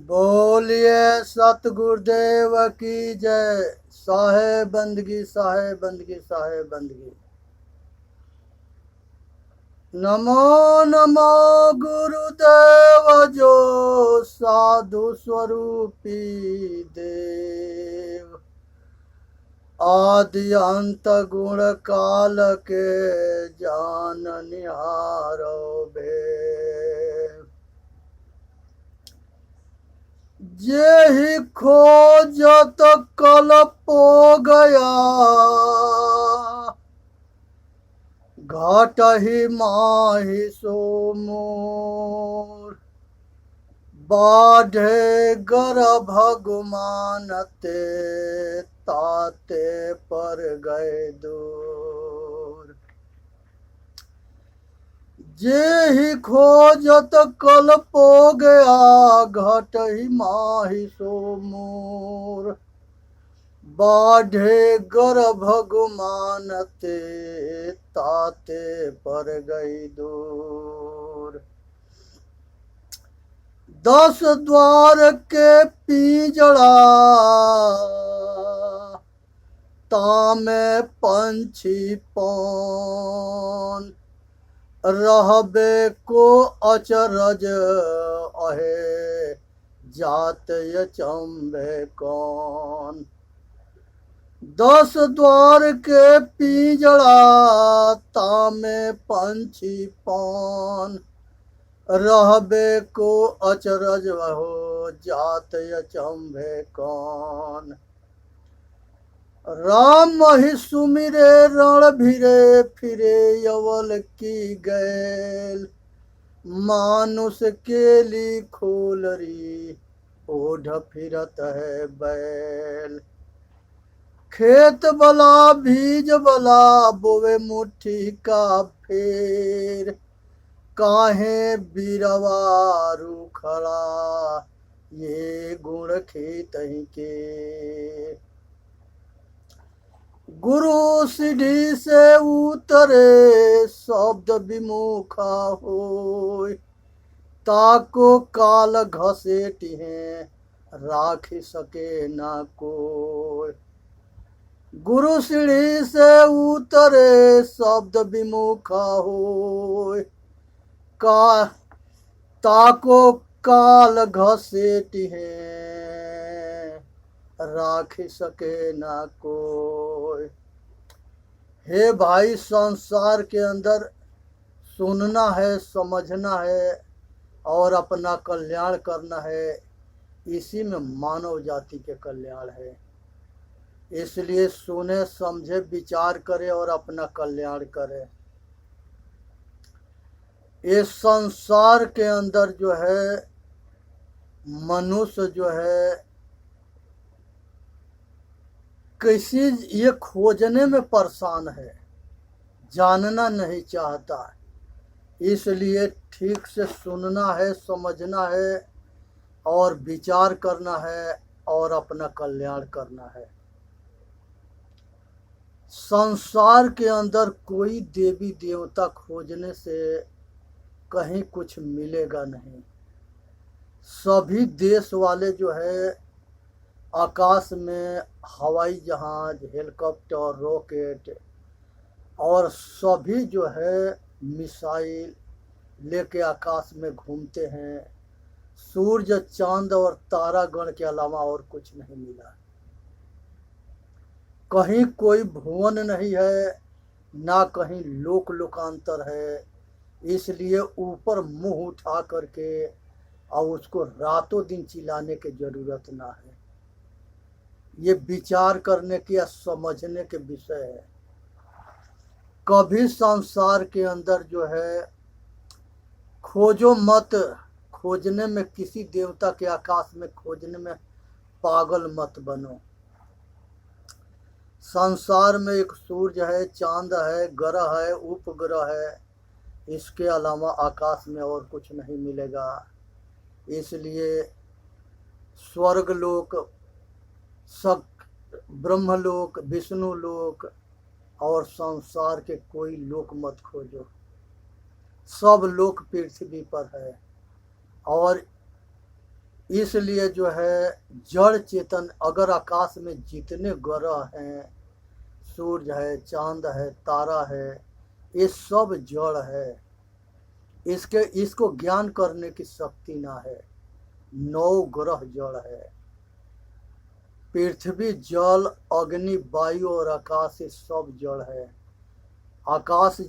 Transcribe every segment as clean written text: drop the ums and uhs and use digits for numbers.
बोलिए सतगुरुदेव की जय। साहेब बंदगी, साहेब बंदगी, साहेब बंदगी। नमो नमो गुरुदेव जो साधु स्वरूपी देव। आदि अंत गुण काल के जान निहारो भेद। जेहि खोजत कल पो गया, घाटहि माहि सो मोर। बाढ़े गर्भ गुमानते, ताते पर गए दूर। जेहि खोजत कल पो गया, घटहि माहि सो मोर। बाढ़े गर्भ गुमानते, ताते पर गई दूर। 10 द्वार के पिंजड़ा, तामे पंछी पौन। रहबे को अचरज अहे, जात अचंभे कौन। 10 द्वार के पिंजड़ा, तामे पंछी पौन। रहबे को अचरज हो, जात अचंभे कौन। राम महि सुमिरे रण भिरे, फिरे यवल की गैल। मानुष केली खोलरी, ओढ़ फिरत है बैल। खेत बला बीज बला, बोवे मुट्ठी का फेर। काहे बीरवा रूखड़ा, ये गुण खेत ही के। गुरु सीढ़ी से उतरे, शब्द विमुखा होय। ताको काल घसेटिहे, राखी सके ना कोय। गुरु सीढ़ी से उतरे, शब्द विमुखा होय। का ताको काल घसेटिहे, राखी सके ना कोई। हे भाई, संसार के अंदर सुनना है, समझना है और अपना कल्याण करना है। इसी में मानव जाति के कल्याण है। इसलिए सुने, समझे, विचार करे और अपना कल्याण करे। इस संसार के अंदर जो है मनुष्य जो है किसी ये खोजने में परेशान है, जानना नहीं चाहता। इसलिए ठीक से सुनना है, समझना है और विचार करना है और अपना कल्याण करना है। संसार के अंदर कोई देवी देवता खोजने से कहीं कुछ मिलेगा नहीं। सभी देश वाले जो है आकाश में हवाई जहाज, हेलीकॉप्टर, रॉकेट और सभी जो है मिसाइल लेके आकाश में घूमते हैं। सूर्य, चांद और तारागण के अलावा और कुछ नहीं मिला। कहीं कोई भुवन नहीं है, ना कहीं लोक लोकांतर है। इसलिए ऊपर मुंह उठा करके और उसको रातों दिन चिल्लाने की जरूरत ना है। ये विचार करने की या समझने के विषय है। कभी संसार के अंदर जो है खोजो मत, खोजने में किसी देवता के आकाश में खोजने में पागल मत बनो। संसार में एक सूर्य है, चांद है, ग्रह है, उपग्रह है। इसके अलावा आकाश में और कुछ नहीं मिलेगा। इसलिए स्वर्गलोक, ब्रह्मलोक, विष्णु लोक और संसार के कोई लोक मत खोजो। सब लोक पृथ्वी पर है और इसलिए जो है जड़ चेतन, अगर आकाश में जितने ग्रह हैं, सूर्य है, चांद है, तारा है, ये सब जड़ है। इसको ज्ञान करने की शक्ति ना है। 9 ग्रह जड़ है। पृथ्वी, जल, अग्नि, वायु और आकाश, ये सब जड़ है। आकाश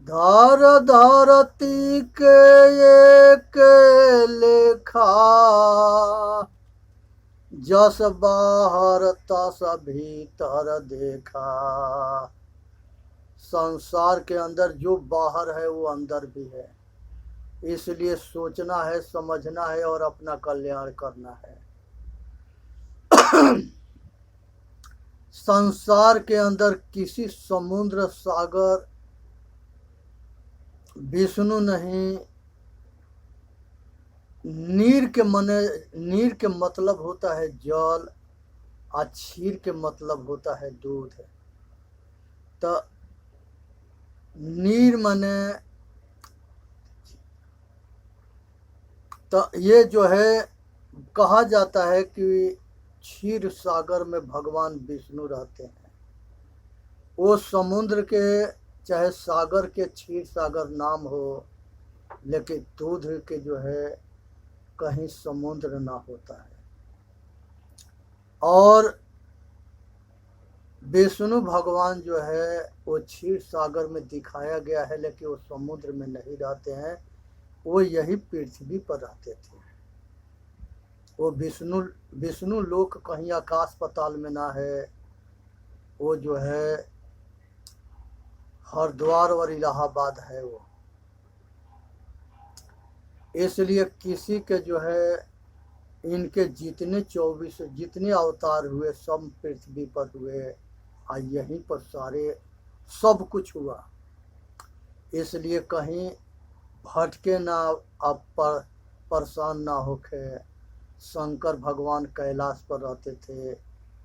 धर धरती के एक लेखा, जस बाहर तस भीतर देखा। संसार के अंदर जो बाहर है वो अंदर भी है। इसलिए सोचना है, समझना है और अपना कल्याण करना है। संसार के अंदर किसी समुद्र, सागर, विष्णु नहीं। नीर के मतलब होता है जल, और क्षीर के मतलब होता है दूध। तो नीर मने, तो ये जो है कहा जाता है कि क्षीर सागर में भगवान विष्णु रहते हैं। वो समुद्र के, चाहे सागर के क्षीर सागर नाम हो, लेकिन दूध के जो है कहीं समुद्र ना होता है। और विष्णु भगवान जो है वो क्षीर सागर में दिखाया गया है, लेकिन वो समुद्र में नहीं रहते हैं। वो यही पृथ्वी पर रहते थे। वो विष्णु लोक कहीं आकाश पाताल में ना है। वो जो है हरिद्वार और इलाहाबाद है वो। इसलिए किसी के जो है इनके जितने अवतार हुए सब पृथ्वी पर हुए, और यहीं पर सारे सब कुछ हुआ। इसलिए कहीं भटके ना, अब परेशान ना होके। शंकर भगवान कैलाश पर रहते थे,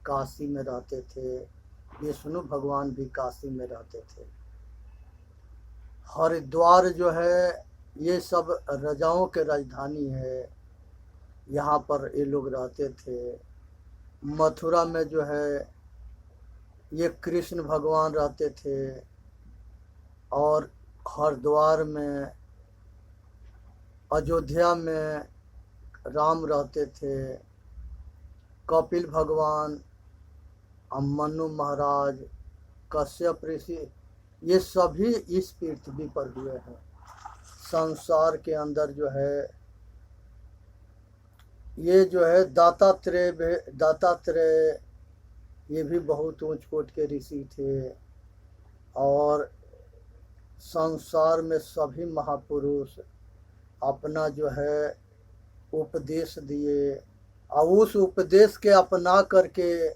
काशी में रहते थे। विष्णु भगवान भी काशी में रहते थे। हरिद्वार जो है ये सब राजाओं के राजधानी है, यहाँ पर ये लोग रहते थे। मथुरा में जो है ये कृष्ण भगवान रहते थे, और हरिद्वार में, अयोध्या में राम रहते थे। कपिल भगवान, मनु महाराज, कश्यप ऋषि, ये सभी इस पृथ्वी पर हुए हैं। संसार के अंदर जो है ये जो है दातात्रेय ये भी बहुत ऊंच कोट के ऋषि थे। और संसार में सभी महापुरुष अपना जो है उपदेश दिए, और उस उपदेश के अपना करके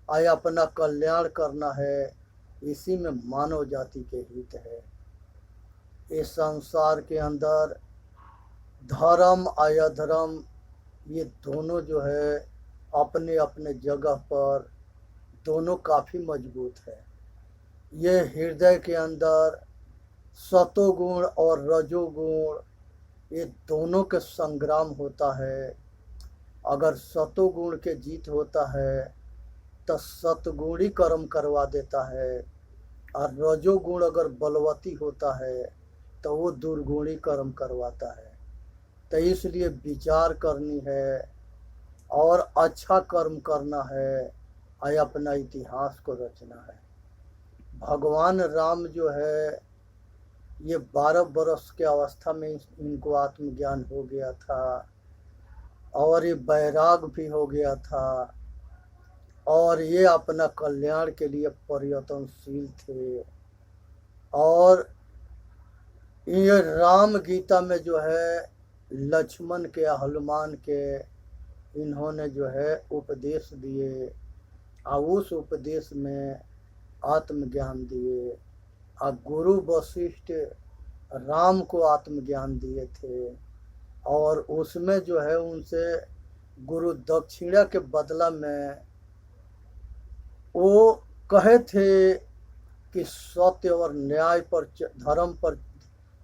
आए अपना कल्याण करना है। इसी में मानव जाति के हित है। इस संसार के अंदर धर्म अधर्म ये दोनों जो है अपने अपने जगह पर दोनों काफ़ी मजबूत है। ये हृदय के अंदर सतोगुण और रजोगुण ये दोनों के संग्राम होता है। अगर सतोगुण के जीत होता है तो सतगुणी कर्म करवा देता है, और रजोगुण अगर बलवती होता है तो वो दुर्गुणी कर्म करवाता है। तो इसलिए विचार करनी है और अच्छा कर्म करना है, और अपना इतिहास को रचना है। भगवान राम जो है ये 12 वर्ष के अवस्था में इनको आत्मज्ञान हो गया था, और ये बैराग भी हो गया था, और ये अपना कल्याण के लिए प्रयत्नशील थे। और ये राम गीता में जो है लक्ष्मण के, हनुमान के इन्होंने जो है उपदेश दिए, और उस उपदेश में आत्मज्ञान दिए। और गुरु वशिष्ठ राम को आत्मज्ञान दिए थे, और उसमें जो है उनसे गुरु दक्षिणा के बदला में वो कहे थे कि सत्य और न्याय पर, धर्म पर,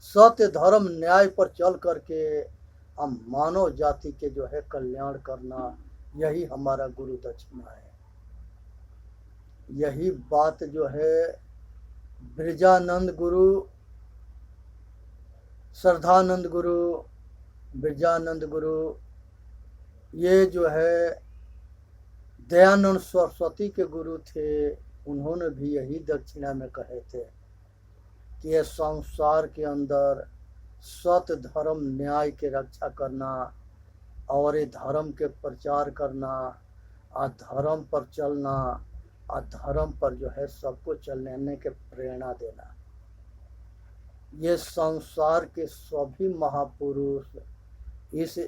सत्य धर्म न्याय पर चल करके हम मानव जाति के जो है कल्याण करना, यही हमारा गुरु दक्षिणा है। यही बात जो है ब्रजानंद गुरु, श्रद्धानंद गुरु, ब्रजानंद गुरु, ये जो है दयानंद सरस्वती के गुरु थे, उन्होंने भी यही दक्षिणा में कहे थे कि ये संसार के अंदर सत्य धर्म न्याय के रक्षा करना और ये धर्म के प्रचार करना, धर्म पर चलना, धर्म पर जो है सबको चलने के प्रेरणा देना। ये संसार के सभी महापुरुष इस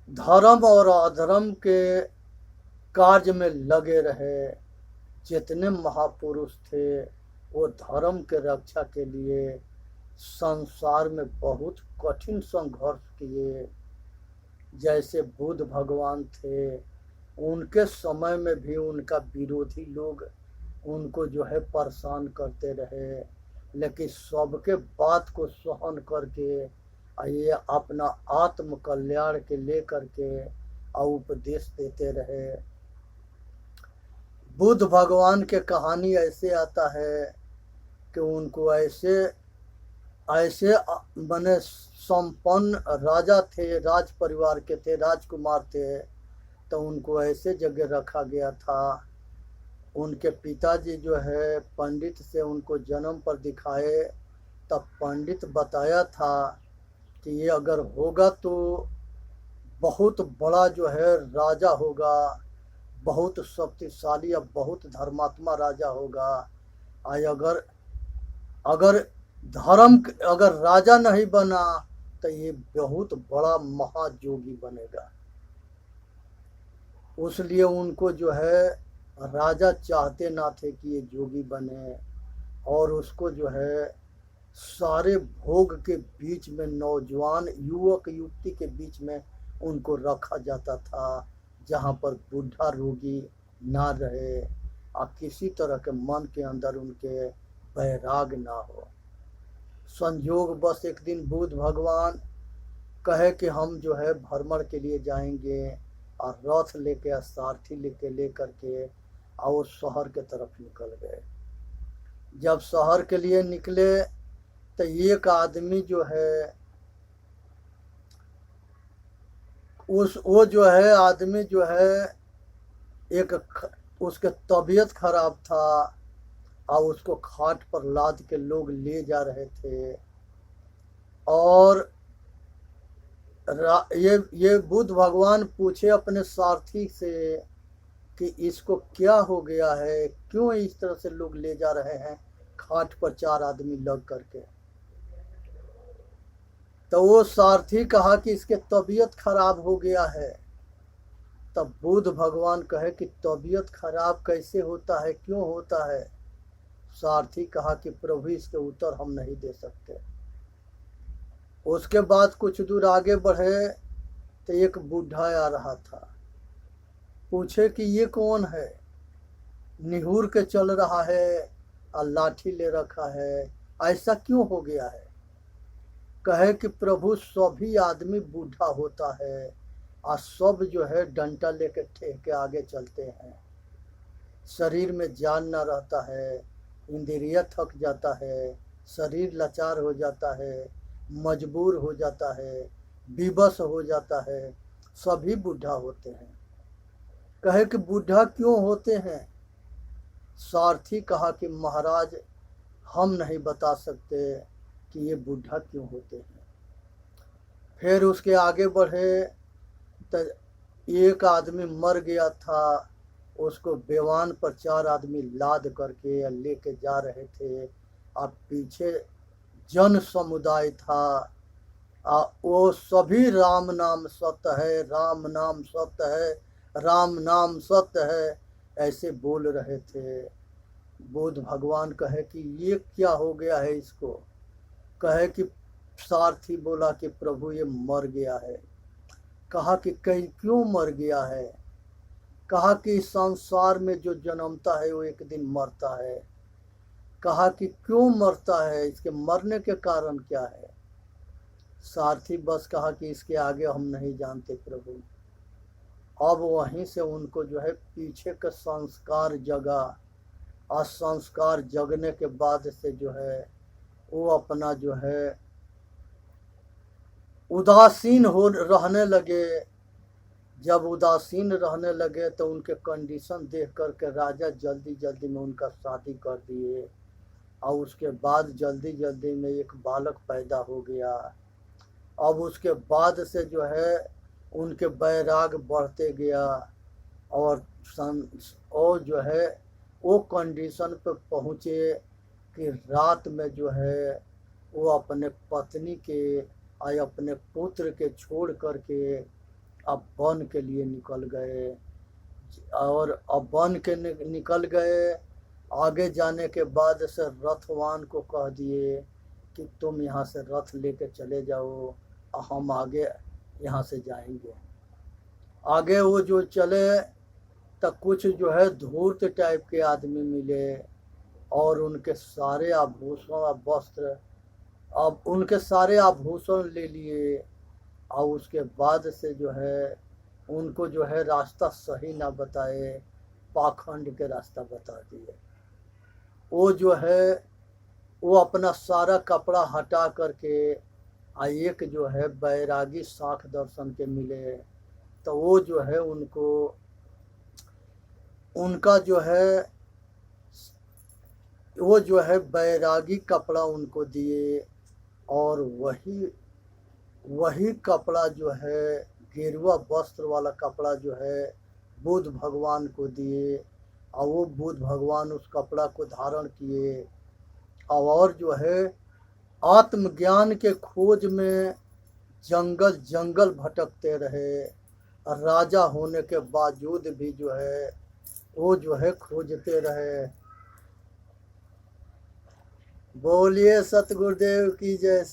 धर्म और अधर्म के कार्य में लगे रहे। जितने महापुरुष थे वो धर्म के रक्षा के लिए संसार में बहुत कठिन संघर्ष किए। जैसे बुद्ध भगवान थे, उनके समय में भी उनका विरोधी लोग उनको जो है परेशान करते रहे, लेकिन सबके बात को सहन करके ये अपना आत्म कल्याण के लेकर के उपदेश देते रहे। बुद्ध भगवान के कहानी ऐसे आता है कि उनको ऐसे बने संपन्न राजा थे, राज परिवार के थे, राजकुमार थे, तो उनको ऐसे जगह रखा गया था। उनके पिताजी जो है पंडित से उनको जन्म पर दिखाए, तब पंडित बताया था कि ये अगर होगा तो बहुत बड़ा जो है राजा होगा, बहुत शक्तिशाली, अब बहुत धर्मात्मा राजा होगा। अगर राजा नहीं बना तो ये बहुत बड़ा महायोगी बनेगा। उसलिए उनको जो है राजा चाहते ना थे कि ये जोगी बने, और उसको जो है सारे भोग के बीच में, नौजवान युवक युवती के बीच में उनको रखा जाता था, जहाँ पर बूढ़ा रोगी ना रहे और किसी तरह के मन के अंदर उनके बैराग ना हो। संयोग बस एक दिन बुद्ध भगवान कहे कि हम जो है भ्रमण के लिए जाएंगे, और रथ लेके, सारथी लेकर के और शहर के तरफ निकल गए। जब शहर के लिए निकले तो एक आदमी जो है आदमी जो है उसके तबीयत खराब था, और उसको खाट पर लाद के लोग ले जा रहे थे। और ये बुद्ध भगवान पूछे अपने सारथी से कि इसको क्या हो गया है, क्यों इस तरह से लोग ले जा रहे हैं खाट पर 4 आदमी लग करके। तो वो सारथी कहा कि इसके तबीयत खराब हो गया है। तब बुद्ध भगवान कहे कि तबीयत खराब कैसे होता है, क्यों होता है। सारथी कहा कि प्रभु इसके उत्तर हम नहीं दे सकते। उसके बाद कुछ दूर आगे बढ़े तो एक बूढ़ा आ रहा था। पूछे कि ये कौन है, निहुर के चल रहा है और लाठी ले रखा है, ऐसा क्यों हो गया है। कहे कि प्रभु सभी आदमी बूढ़ा होता है और सब जो है डंडा लेके ठेक के आगे चलते हैं। शरीर में जान न रहता है, इंद्रिय थक जाता है, शरीर लाचार हो जाता है, मजबूर हो जाता है, विवश हो जाता है, सभी बूढ़ा होते हैं। कहे कि बूढ़ा क्यों होते हैं। सारथी कहा कि महाराज हम नहीं बता सकते कि ये बूढ़ा क्यों होते हैं। फिर उसके आगे बढ़े तो एक आदमी मर गया था, उसको बेवान पर 4 आदमी लाद करके लेके जा रहे थे, और पीछे जन समुदाय था। वो सभी राम नाम सत्य है, राम नाम सत्य है, राम नाम सत्य है, ऐसे बोल रहे थे। बुद्ध भगवान कहे कि ये क्या हो गया है इसको। कहे कि सारथी बोला कि प्रभु ये मर गया है। कहा कि कहीं क्यों मर गया है। कहा कि संसार में जो जन्मता है वो एक दिन मरता है। कहा कि क्यों मरता है, इसके मरने के कारण क्या है। सारथी बस कहा कि इसके आगे हम नहीं जानते प्रभु। अब वहीं से उनको जो है पीछे का संस्कार जगा, और संस्कार जगने के बाद से जो है वो अपना जो है उदासीन हो रहने लगे। जब उदासीन रहने लगे तो उनके कंडीशन देख करके राजा जल्दी जल्दी में उनका शादी कर दिए, और उसके बाद जल्दी जल्दी में एक बालक पैदा हो गया। अब उसके बाद से जो है उनके बैराग बढ़ते गया, और जो है वो कंडीशन पे पहुँचे कि रात में जो है वो अपने पत्नी के और अपने पुत्र के छोड़ करके अब वन के लिए निकल गए। और अब वन के निकल गए। आगे जाने के बाद से रथवान को कह दिए कि तुम यहाँ से रथ लेके चले जाओ, हम आगे यहाँ से जाएंगे। आगे वो जो चले तब कुछ जो है धूर्त टाइप के आदमी मिले, और उनके सारे आभूषण और वस्त्र, अब उनके सारे आभूषण ले लिए, और उसके बाद से जो है उनको जो है रास्ता सही ना बताए, पाखंड के रास्ता बता दिए। वो जो है वो अपना सारा कपड़ा हटा करके एक जो है बैरागी शाख दर्शन के मिले, तो वो जो है उनको उनका जो है वो जो है बैरागी कपड़ा उनको दिए, और वही कपड़ा जो है गेरुआ वस्त्र वाला कपड़ा जो है बुद्ध भगवान को दिए, और वो बुद्ध भगवान उस कपड़ा को धारण किए, और जो है आत्मज्ञान के खोज में जंगल जंगल भटकते रहे। राजा होने के बावजूद भी जो है वो जो है खोजते रहे। बोलिए सतगुरुदेव की जय।